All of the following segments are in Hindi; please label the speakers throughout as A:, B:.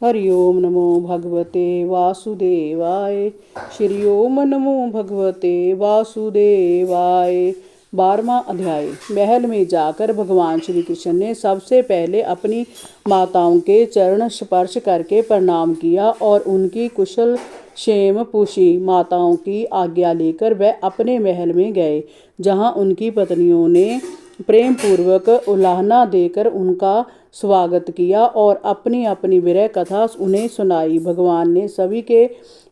A: हरि ओम नमो भगवते वासुदेवाय। श्री ओम नमो भगवते वासुदेवाय। 12वां अध्याय। महल में जाकर भगवान श्री कृष्ण ने सबसे पहले अपनी माताओं के चरण स्पर्श करके प्रणाम किया और उनकी कुशल क्षेम पूछी। माताओं की आज्ञा लेकर वह अपने महल में गए, जहाँ उनकी पत्नियों ने प्रेम पूर्वक उलाहना देकर उनका स्वागत किया और अपनी अपनी विरह कथा उन्हें सुनाई। भगवान ने सभी के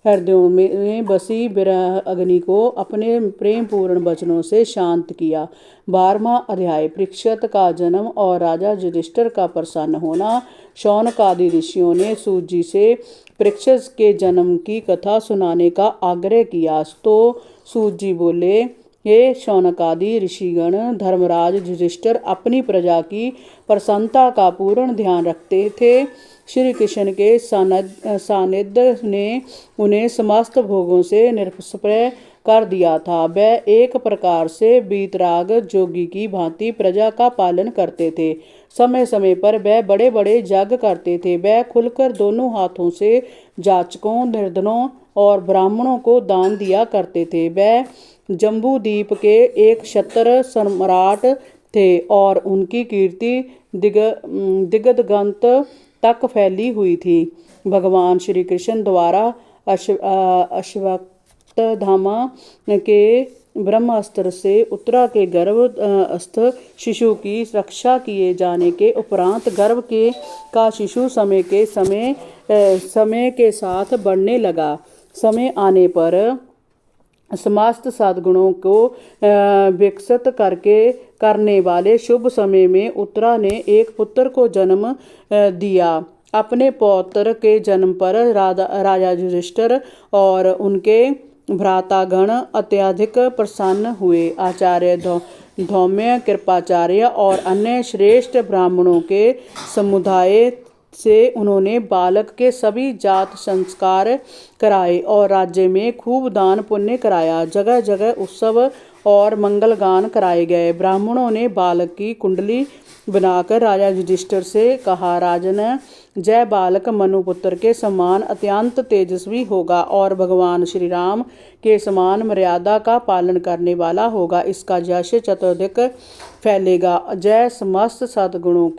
A: हृदयों में बसी विरह अग्नि को अपने प्रेम पूर्ण वचनों से शांत किया। 12वां अध्याय। परीक्षित का जन्म और राजा युधिष्ठिर का प्रसन्न होना। शौनक आदि ऋषियों ने सूत जी से परीक्षित के जन्म की कथा सुनाने का आग्रह किया, तो सूत जी बोले, हे शौनकादि ऋषिगण, धर्मराज युधिष्ठिर अपनी प्रजा की प्रसन्नता का पूर्ण ध्यान रखते थे। श्री कृष्ण के सानिध्य ने उन्हें समस्त भोगों से निष्प्रय कर दिया था। वह एक प्रकार से वीतराग जोगी की भांति प्रजा का पालन करते थे। समय समय पर वह बड़े बड़े यज्ञ करते थे। वह खुलकर दोनों हाथों से जाचकों, निर्धनों और ब्राह्मणों को दान दिया करते थे। वह जम्बूद्वीप के एक क्षत्र सम्राट थे और उनकी कीर्ति दिगंत तक फैली हुई थी। भगवान श्री कृष्ण द्वारा अश्वत्थामा के ब्रह्मास्त्र से उत्तरा के गर्भस्थ शिशु की रक्षा किए जाने के उपरांत गर्भ का शिशु समय के साथ बढ़ने लगा। समय आने पर समस्त सद्गुणों को विकसित करने वाले शुभ समय में उत्तरा ने एक पुत्र को जन्म दिया। अपने पौत्र के जन्म पर राजा युधिष्ठिर और उनके भ्रातागण अत्यधिक प्रसन्न हुए। आचार्य धौम्य, कृपाचार्य और अन्य श्रेष्ठ ब्राह्मणों के समुदाय से उन्होंने बालक के सभी जात संस्कार कराए और राज्य में खूब दान पुण्य कराया। जगह जगह उत्सव और मंगल गान कराए गए। ब्राह्मणों ने बालक की कुंडली बनाकर राजा युधिष्ठिर से कहा, राजन, जय बालक मनुपुत्र के समान अत्यंत तेजस्वी होगा और भगवान श्री राम के समान मर्यादा का पालन करने वाला होगा। इसका यश चतुर्दिक फैलेगा। जय समस्त सद्गुणों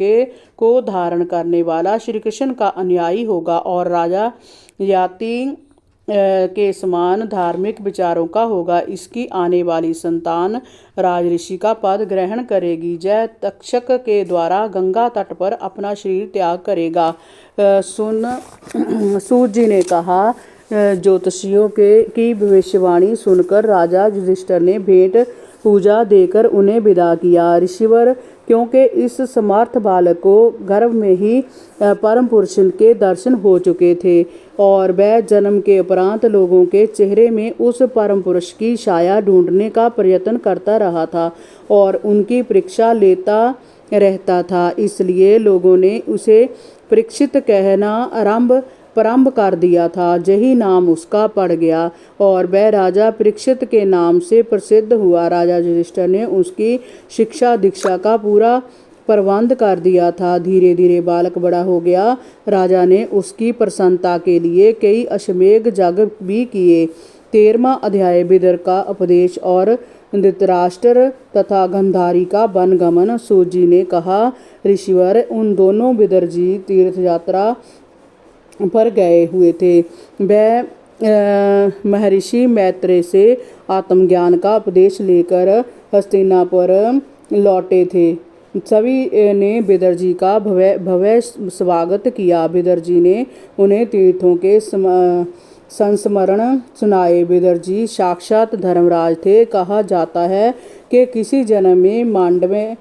A: को धारण करने वाला श्री कृष्ण का अनुयायी होगा और राजा याति के समान धार्मिक विचारों का होगा। इसकी आने वाली संतान राजऋषि का पद ग्रहण करेगी। जय तक्षक के द्वारा गंगा तट पर अपना शरीर त्याग करेगा। सूत जी ने कहा। ज्योतिषियों की भविष्यवाणी सुनकर राजा युधिष्ठिर ने भेंट पूजा देकर उन्हें विदा किया। ऋषिवर, क्योंकि इस समर्थ बालक को गर्भ में ही परम पुरुष के दर्शन हो चुके थे और वह जन्म के उपरांत लोगों के चेहरे में उस परम पुरुष की छाया ढूंढने का प्रयत्न करता रहा था और उनकी परीक्षा लेता रहता था। इसलिए लोगों ने उसे परीक्षित कहना प्रारंभ कर दिया था। यही नाम उसका पड़ गया और वह राजा परीक्षित के नाम से प्रसिद्ध हुआ। राजा युधिष्ठिर ने उसकी शिक्षा दीक्षा का पूरा प्रबंध कर दिया था। धीरे धीरे बालक बड़ा हो गया। राजा ने उसकी प्रसन्नता के लिए कई अश्वमेध यज्ञ भी किए। 13वां अध्याय। विदुर का उपदेश और धृतराष्ट्र तथा गंधारी का वनगमन। सूत जी ने कहा, ऋषिवर, उन दोनों विदुर जी तीर्थ यात्रा पर गए हुए थे। वह महर्षि मैत्रेय से आत्मज्ञान का उपदेश लेकर हस्तिनापुर लौटे थे। सभी ने विदुर जी का भव्य स्वागत किया। विदुर जी ने उन्हें तीर्थों के संस्मरण सुनाए। विदुर जी साक्षात धर्मराज थे। कहा जाता है कि किसी जन्म में मांडव्य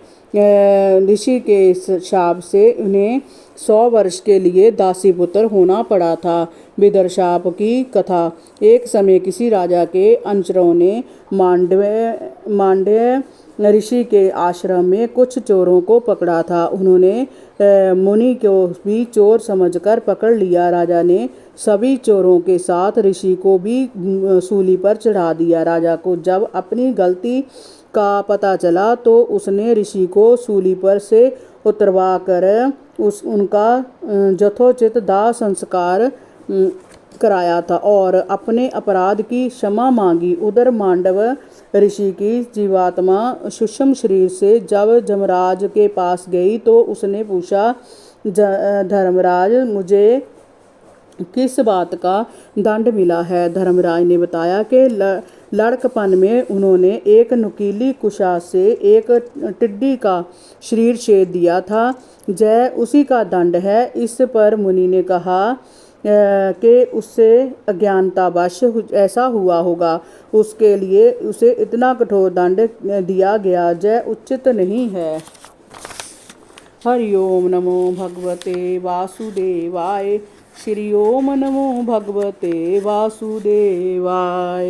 A: ऋषि के शाप से उन्हें 100 वर्ष के लिए दासी पुत्र होना पड़ा था। विदुर शाप की कथा। एक समय किसी राजा के अनुचरों ने मांडव्य ऋषि के आश्रम में कुछ चोरों को पकड़ा था। उन्होंने मुनि को भी चोर समझकर पकड़ लिया। राजा ने सभी चोरों के साथ ऋषि को भी सूली पर चढ़ा दिया। राजा को जब अपनी गलती का पता चला तो उसने ऋषि को सूली पर से उतरवा कर उनका यथोचित दाह संस्कार कराया था और अपने अपराध की क्षमा मांगी। उधर मांडव ऋषि की जीवात्मा सूक्ष्म शरीर से जब जमराज के पास गई तो उसने पूछा, धर्मराज, मुझे किस बात का दंड मिला है? धर्मराज ने बताया कि लड़कपन में उन्होंने एक नुकीली कुशा से एक टिड्डी का शरीर छेद दिया था, जय उसी का दंड है। इस पर मुनि ने कहा कि उससे अज्ञानतावश ऐसा हुआ होगा, उसके लिए उसे इतना कठोर दंड दिया गया, जय उचित नहीं है। हरि ओम नमो भगवते वासुदेवाय। श्री ओम नमो भगवते वासुदेवाय।